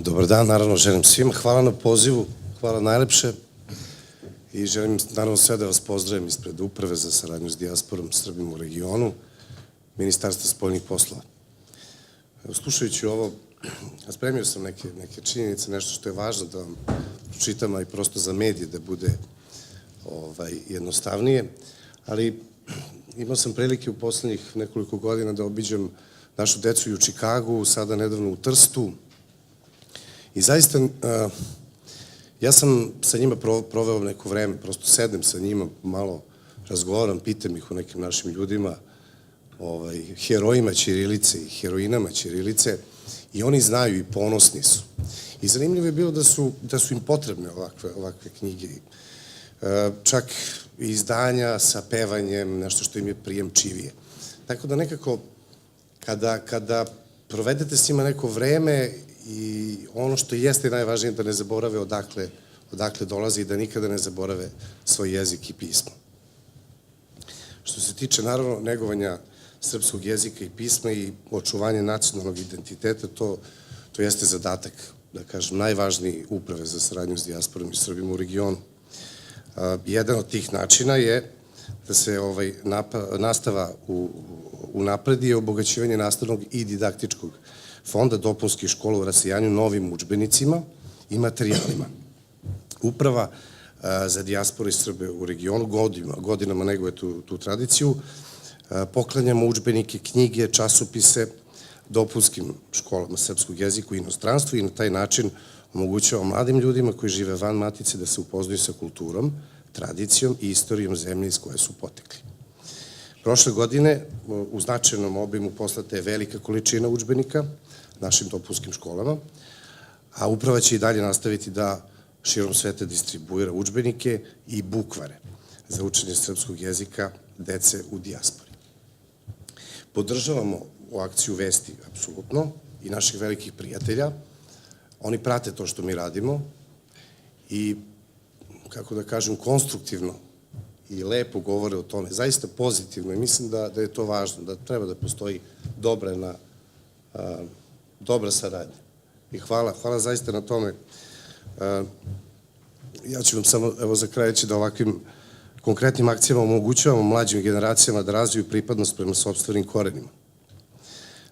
Dobar dan, naravno želim svima. Hvala na pozivu, hvala najlepše i želim naravno sve da vas pozdravim ispred Uprave za saradnju s dijasporom Srbima u regionu, Ministarstva spoljnih poslova. Slušajući ovo, spremio sam neke činjenice, nešto što je važno da vam pročitam, a i prosto za medije da bude jednostavnije, ali imao sam prilike u poslednjih nekoliko godina da obiđem našu decu i u Čikagu, sada nedavno u Trstu. I zaista, ja sam sa njima proveo neko vreme, prosto sedem sa njima, malo razgovaram, pitam ih o nekim našim ljudima, herojima ćirilice i heroinama ćirilice, i oni znaju i ponosni su. I zanimljivo je bilo da su im potrebne ovakve knjige. Čak i izdanja sa pevanjem, nešto što im je prijemčivije. Tako da nekako, kada provedete s njima neko vreme, i ono što jeste najvažnije da ne zaborave odakle dolaze i da nikada ne zaborave svoj jezik i pismo. Što se tiče naravno negovanja srpskog jezika i pisma i očuvanja nacionalnog identiteta, to jeste zadatak, da kažem, najvažniji Uprave za saradnju s dijasporom i Srbima u regionu. Jedan od tih načina je da se nastava unapredi i obogaćivanje nastavnog i didaktičkog fonda dopunskih škola u rasijanju novim udžbenicima i materijalima. Uprava za dijasporu i Srbe u regionu godinama neguje tu tradiciju. Poklanjamo udžbenike, knjige, časopise dopunskim školama srpskog jezika u inostranstvu i na taj način omogućavamo mladim ljudima koji žive van matice da se upoznaju sa kulturom, tradicijom i istorijom zemlje iz koje su potekli. Prošle godine u značajnom obimu poslata je velika količina udžbenika našim dopunskim školama, a Uprava će i dalje nastaviti da širom sveta distribuira udžbenike i bukvare za učenje srpskog jezika dece u dijaspori. Podržavamo u akciju Vesti, apsolutno, i naših velikih prijatelja. Oni prate to što mi radimo i, kako da kažem, konstruktivno i lepo govore o tome, zaista pozitivno, i mislim da je to važno, da treba da postoji dobra saradnja. I hvala zaista na tome. Ja ću vam samo, evo za kraj reći da ovakvim konkretnim akcijama omogućavamo mlađim generacijama da razviju pripadnost prema sopstvenim korenima.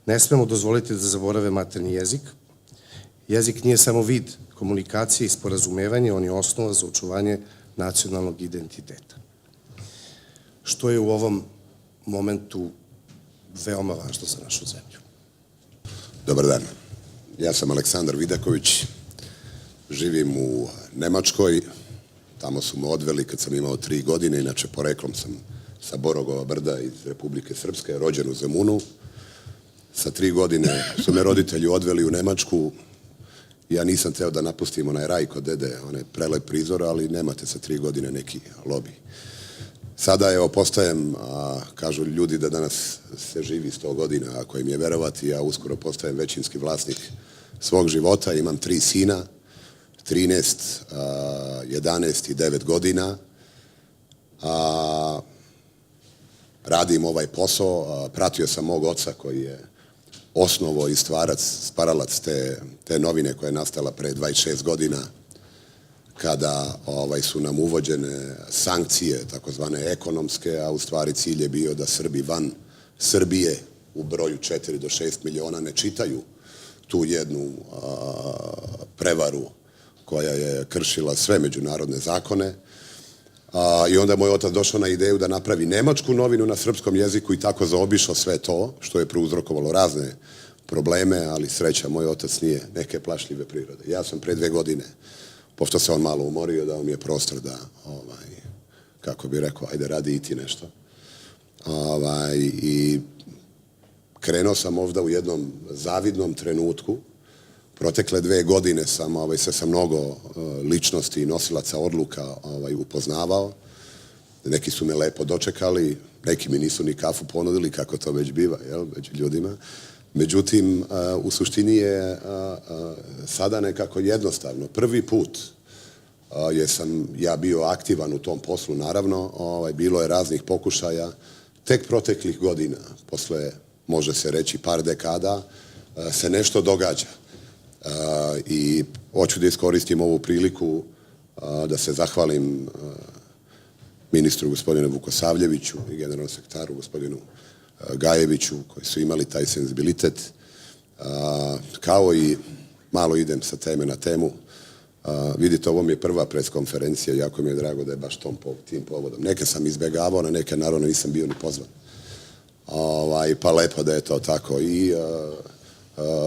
Ne smemo dozvoliti da zaborave maternji jezik. Jezik nije samo vid komunikacije i sporazumevanja, on je osnova za očuvanje nacionalnog identiteta. Što je u ovom momentu veoma važno za našu zemlju. Dobar dan. Ja sam Aleksandar Vidaković, živim u Nemačkoj, tamo su me odveli kad sam imao 3 godine, inače poreklom sam sa Borogova brda iz Republike Srpske, rođen u Zemunu. Sa 3 godine su me roditelji odveli u Nemačku. Ja nisam teo da napustim onaj raj kod dede, onaj prelep prizor, ali nemate sa 3 godine neki lobi. Sada, evo, postajem, kažu ljudi da danas se živi 100 godina, ako im je verovati, ja uskoro postajem većinski vlasnik svog života, imam 3 sina, 13, 11 i 9 godina. Radim ovaj posao, pratio sam mog oca koji je osnovo i stvaralac te novine koja je nastala pre 26 godina, kada su nam uvođene sankcije, takozvane ekonomske, a u stvari cilj je bio da Srbi van Srbije u broju 4 do 6 miliona ne čitaju tu jednu prevaru koja je kršila sve međunarodne zakone. I onda je moj otac došao na ideju da napravi nemačku novinu na srpskom jeziku i tako zaobišao sve to, što je prouzrokovalo razne probleme, ali sreća, moj otac nije neke plašljive prirode. Ja sam pre 2 godine, pošto se on malo umorio, dao mi je prostor da, kako bi rekao, ajde radi i ti nešto. I krenuo sam ovdje u jednom zavidnom trenutku. Protekle 2 godine sam se sa mnogo ličnosti i nosilaca odluka upoznavao. Neki su me lepo dočekali, neki mi nisu ni kafu ponudili, kako to već biva, među ljudima. Međutim, u suštini je sada nekako jednostavno. Prvi put sam ja bio aktivan u tom poslu, naravno, bilo je raznih pokušaja. Tek proteklih godina, posle, može se reći, par dekada, se nešto događa. I hoću da iskoristim ovu priliku da se zahvalim ministru gospodinu Vukosavljeviću i generalnom sekretaru gospodinu Gajeviću koji su imali taj senzibilitet. Kao i malo idem sa teme na temu. Vidite, ovo mi je prva preskonferencija, jako mi je drago da je baš tim povodom. Neke sam izbjegavao, na neke naravno nisam bio ni pozvan. Pa lepo da je to tako. I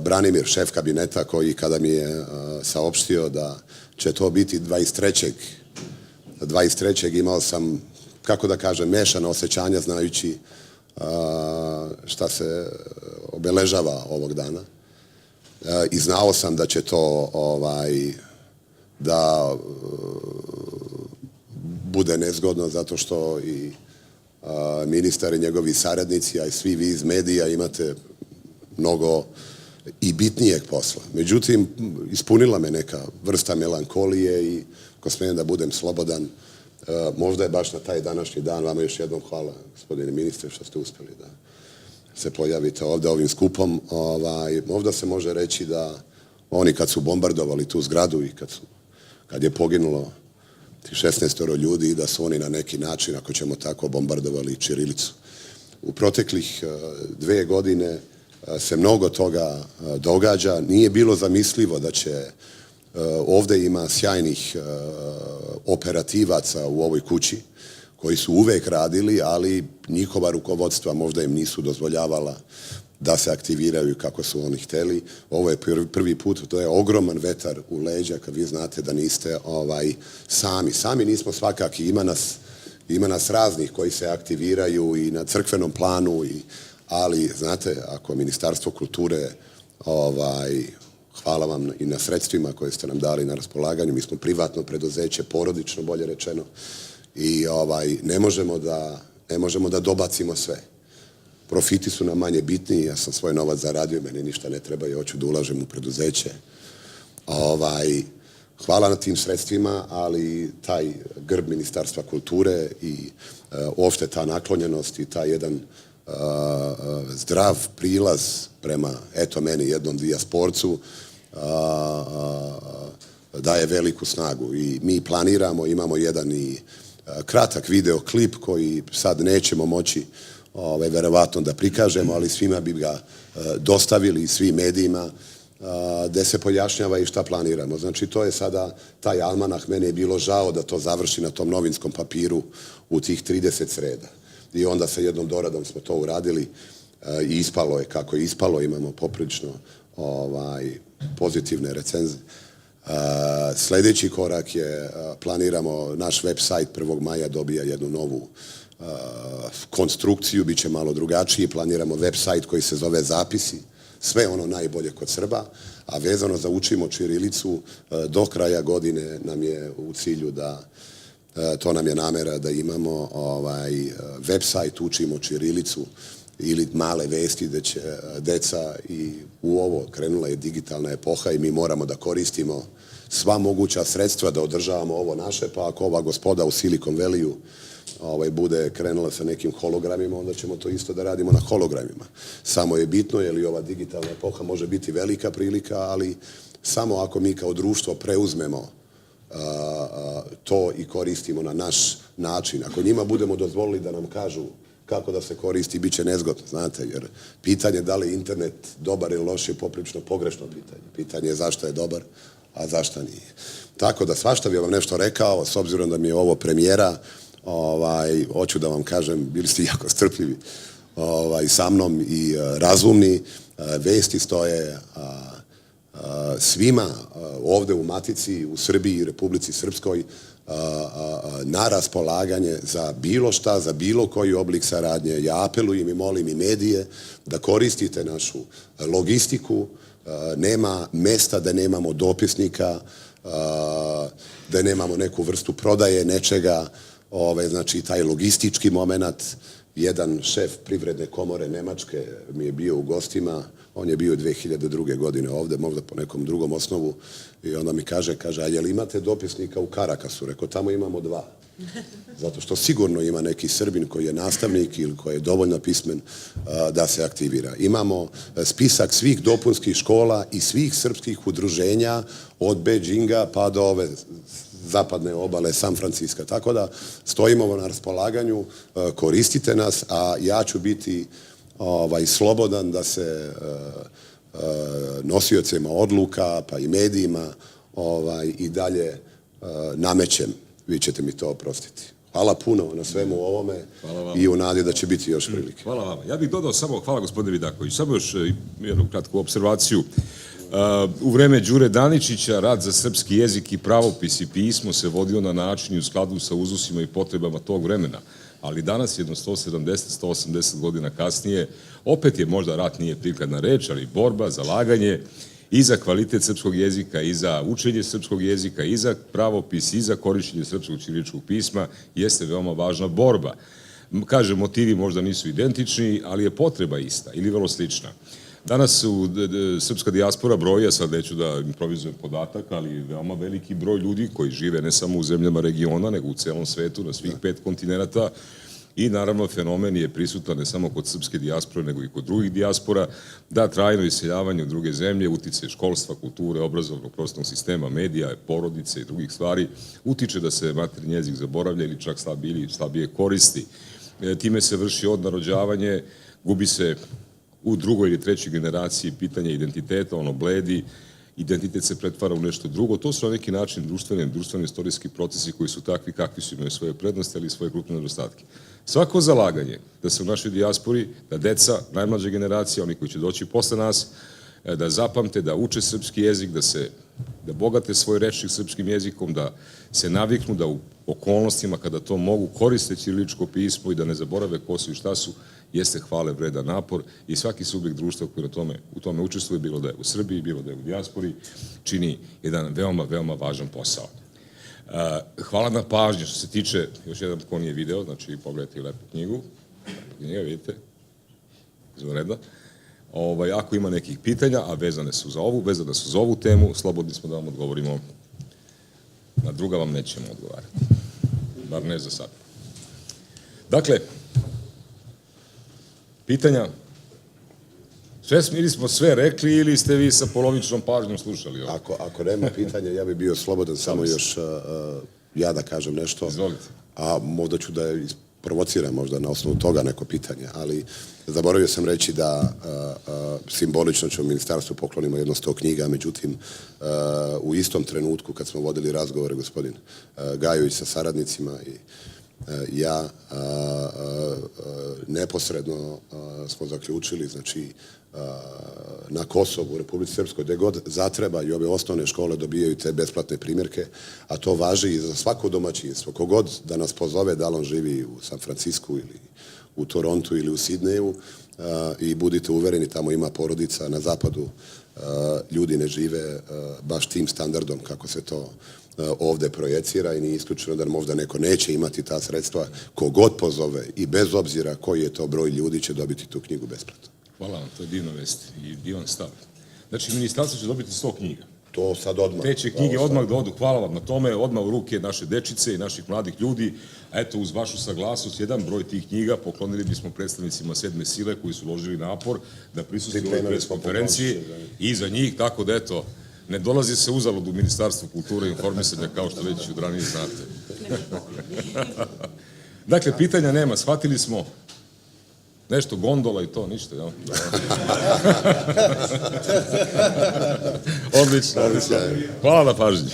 Branimir, šef kabineta, koji kada mi je saopštio da će to biti 23. imao sam, kako da kažem, mešana osjećanja znajući šta se obeležava ovog dana. I znao sam da će to da bude nezgodno zato što i ministar i njegovi saradnici, a i svi vi iz medija imate mnogo i bitnijeg posla. Međutim, ispunila me neka vrsta melankolije i ako smijem da budem slobodan, možda je baš na taj današnji dan, vama još jednom hvala, gospodine ministre, što ste uspjeli da se pojavite ovdje ovim skupom. Možda se može reći da oni kad su bombardovali tu zgradu i kad je poginulo 16 ljudi, da su oni na neki način, ako ćemo tako, bombardovali ćirilicu. U proteklih 2 godine se mnogo toga događa. Nije bilo zamislivo da će ovdje ima sjajnih operativaca u ovoj kući koji su uvek radili, ali njihova rukovodstva možda im nisu dozvoljavala da se aktiviraju kako su oni hteli. Ovo je prvi put, to je ogroman vetar u leđa kad vi znate da niste sami. Sami nismo svakaki, ima nas raznih koji se aktiviraju i na crkvenom planu, ali znate, ako Ministarstvo kulture, hvala vam i na sredstvima koje ste nam dali na raspolaganju, mi smo privatno preduzeće, porodično bolje rečeno, i ne možemo da dobacimo sve. Profiti su nam manje bitniji, ja sam svoj novac zaradio, meni ništa ne treba i hoću da ulažem u preduzeće. Hvala na tim sredstvima, ali taj grb Ministarstva kulture i uopšte ta naklonjenost i taj jedan zdrav prilaz prema, eto meni, jednom dijasporcu, daje veliku snagu. I mi planiramo, imamo jedan i kratak videoklip koji sad nećemo moći verovatno da prikažemo, ali svima bi ga dostavili i svim medijima gde se pojašnjava i šta planiramo. Znači, to je sada taj almanah. Meni je bilo žao da to završi na tom novinskom papiru u tih 30 sreda. I onda sa jednom doradom smo to uradili i ispalo je kako je ispalo. Imamo poprilično pozitivne recenzije. Sljedeći korak je, planiramo, naš website 1. maja dobija jednu novu konstrukciju, bit će malo drugačiji. Planiramo website koji se zove Zapisi, sve ono najbolje kod Srba, a vezano za učimo ćirilicu, do kraja godine nam je u cilju da, to nam je namera da imamo website učimo ćirilicu ili male vesti gde će deca, i u ovo krenula je digitalna epoha i mi moramo da koristimo sva moguća sredstva da održavamo ovo naše, pa ako ova gospoda u Silicon Valley-u bude krenula sa nekim hologramima, onda ćemo to isto da radimo na hologramima. Samo je bitno, jer i ova digitalna epoha može biti velika prilika, ali samo ako mi kao društvo preuzmemo to i koristimo na naš način. Ako njima budemo dozvolili da nam kažu kako da se koristi, bit će nezgodno, znate, jer pitanje da li je internet dobar ili loš je poprilično pogrešno pitanje. Pitanje je zašto je dobar, a zašto nije. Tako da svašta bi vam nešto rekao, s obzirom da mi je ovo premijera, hoću da vam kažem, bili ste jako strpljivi sa mnom i razumni. Vesti stoje svima ovde u Matici, u Srbiji i Republici Srpskoj na raspolaganje za bilo šta, za bilo koji oblik saradnje. Ja apelujem i molim i medije da koristite našu logistiku. Nema mesta da nemamo dopisnika, da nemamo neku vrstu prodaje nečega. Znači, taj logistički moment. Jedan šef Privredne komore Nemačke mi je bio u gostima, On je bio 2002. godine ovde, možda po nekom drugom osnovu, i onda mi kaže, a jel imate dopisnika u Karakasu? Rekao, tamo imamo 2. Zato što sigurno ima neki Srbin koji je nastavnik ili koji je dovoljno pismen da se aktivira. Imamo spisak svih dopunskih škola i svih srpskih udruženja od Beijinga pa do ove zapadne obale, San Francisco. Tako da stojimo na raspolaganju, koristite nas, a ja ću biti slobodan da se nosiocima odluka pa i medijima i dalje namećem. Vi ćete mi to oprostiti. Hvala puno na svemu ovome i u nadi da će biti još prilike. Hvala vama. Ja bih dodao samo, hvala gospodine Vidaković, samo još jednu kratku observaciju. U vreme Đure Daničića rad za srpski jezik i pravopis i pismo se vodio na način i u skladu sa uzusima i potrebama tog vremena. Ali danas, jedno 170-180 godina kasnije, opet je možda rat nije prikladna reč, ali borba, zalaganje i za kvalitet srpskog jezika, i za učenje srpskog jezika, i za pravopis, i za korišćenje srpskog ćiriličkog pisma jeste veoma važna borba. Kažem, motivi možda nisu identični, ali je potreba ista ili vrlo slična. Danas srpska dijaspora broja, sad neću da improvizujem podatak, ali veoma veliki broj ljudi koji žive ne samo u zemljama regiona, nego u celom svetu, na svih 5 kontinenta. I naravno fenomen je prisutan ne samo kod srpske dijaspore, nego i kod drugih dijaspora, da trajno iseljavanje u druge zemlje, utice školstva, kulture, obrazovnog prostornog sistema, medija, porodice i drugih stvari, utiče da se maternji jezik zaboravlja ili čak slabije koristi. Time se vrši odnarođavanje, gubi se u drugoj ili trećoj generaciji pitanje identiteta, ono bledi, identitet se pretvara u nešto drugo. To su na neki način društveni istorijski procesi koji su takvi kakvi su, imaju svoje prednosti, ali i svoje krupne nedostatke. Svako zalaganje da se u našoj dijaspori, da deca, najmlađa generacija, oni koji će doći posle nas, da zapamte, da uče srpski jezik, da bogate svoj rečnik srpskim jezikom, da se naviknu da u okolnostima kada to mogu koriste ćiriličko pismo i da ne zaborave ko su i šta su, jeste hvale vredan napor i svaki subjekt društva koji u tome učestvuje, bilo da je u Srbiji, bilo da je u dijaspori, čini jedan veoma važan posao. Hvala na pažnju što se tiče, još jedan ko nije video, znači pogledajte lepu knjigu, vidite, izvanredno. Ako ima nekih pitanja, a vezane su za ovu temu, slobodni smo da vam odgovorimo. Na druga vam nećemo odgovarati. Bar ne za sad. Dakle, pitanja? Ili smo sve rekli ili ste vi sa polovičnom pažnjom slušali? Ako nema pitanja, ja bih bio slobodan samo još ja da kažem nešto. Izvolite. A možda ću da provociram možda na osnovu toga neko pitanje, ali zaboravio sam reći da simbolično ćemo ministarstvu poklonimo jedno 100 knjiga, međutim u istom trenutku kad smo vodili razgovore gospodin Gajović sa saradnicima i ja neposredno smo zaključili, znači na Kosovu, u Republici Srpskoj, gde god zatreba i ove osnovne škole dobijaju te besplatne primjerke, a to važi i za svako domaćinstvo. Kogod da nas pozove, da li on živi u San Francisku ili u Torontu ili u Sidneju, i budite uvereni, tamo ima porodica na zapadu, ljudi ne žive baš tim standardom kako se to ovde projecira i nije isključeno da možda neko neće imati ta sredstva. Kogod pozove i bez obzira koji je to broj ljudi će dobiti tu knjigu besplatno. Hvala vam, to je divna vest i divan stav. Znači, ministarstvo će dobiti 100 knjiga. To sad odmah. Te će knjige odmah da odu, hvala vam na tome, odmah u ruke naše dečice i naših mladih ljudi. Eto, uz vašu saglasnost, jedan broj tih knjiga poklonili bismo predstavnicima 7. sile koji su uložili napor da prisustvuju ovoj preskonferenciji i za njih, tako da eto, ne dolazi se uzalud u Ministarstvo kulture i informisanja, kao što već od ranije znate. Dakle, pitanja nema, shvatili smo nešto gondola i to, ništa, jel? Odlično. Hvala na pažnji.